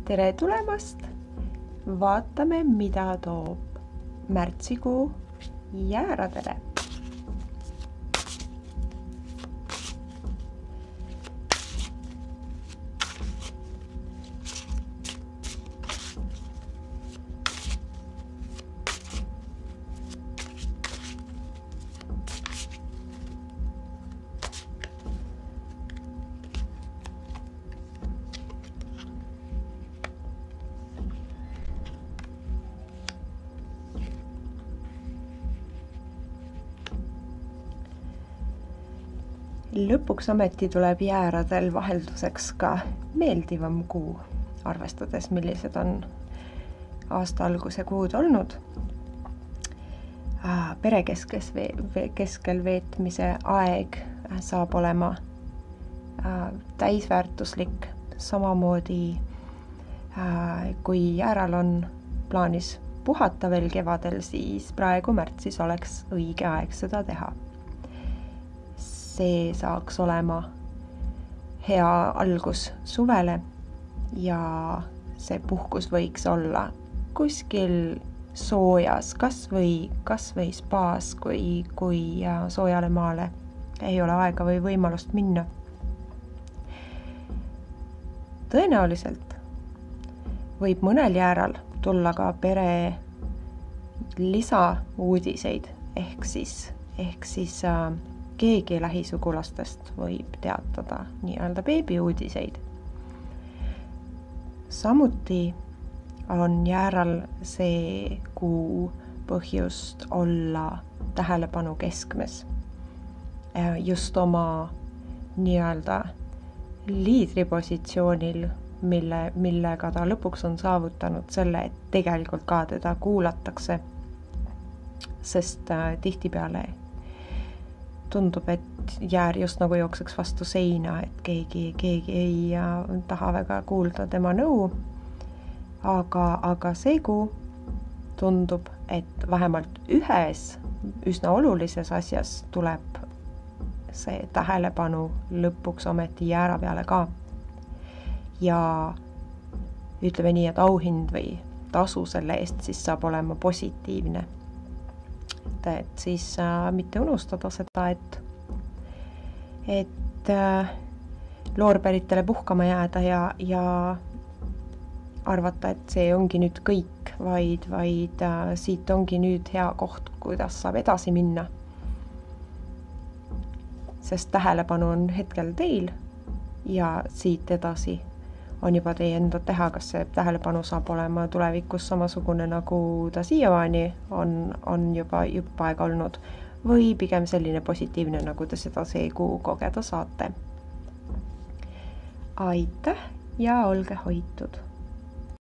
Tere tulemast! Vaatame, mida toob märtsikuu jääradele. Lõpuks ometi tuleb jääradel vahelduseks ka meeldivam kuu, arvestades, millised on aasta alguse kuud olnud. Pere keskel veetmise aeg saab olema täisväärtuslik, samamoodi kui jääral on plaanis puhata veel kevadel, siis praegu märtsis oleks õige aeg seda teha. See saaks olema hea algus suvele ja see puhkus võiks olla kuskil soojas, kas või spaas, kui soojale maale ei ole aega või võimalust minna. Tõenäoliselt võib mõnel jääral tulla ka pere lisauudiseid, ehk siis keegi lähisugulastest võib teatada nii-öelda beebiuudiseid. Samuti on jääral see kuu põhjust olla tähelepanu keskmes. Just oma nii-öelda liidripositsioonil, millega ta lõpuks on saavutanud selle, et tegelikult ka teda kuulatakse, sest tihtipeale tundub, et jäär just nagu jookseks vastu seina, et keegi ei taha väga kuulda tema nõu, aga see kuu tundub, et vähemalt ühes üsna olulises asjas tuleb see tähelepanu lõpuks ometi jäära peale ka. Ja ütleme nii, et auhind või tasu selle eest siis saab olema positiivne. Et siis mitte unustada seda, et loorberitele puhkama jääda ja arvata, et see ongi nüüd kõik, vaid siit ongi nüüd hea koht, kuidas saab edasi minna. Sest tähelepanu on hetkel teil ja siit edasi on juba teie enda teha, kas see tähelepanu saab olema tulevikus samasugune, nagu ta siiamaani on juba aega olnud, või pigem selline positiivne, nagu te seda see kuu kogeda saate. Aitäh ja olge hoitud!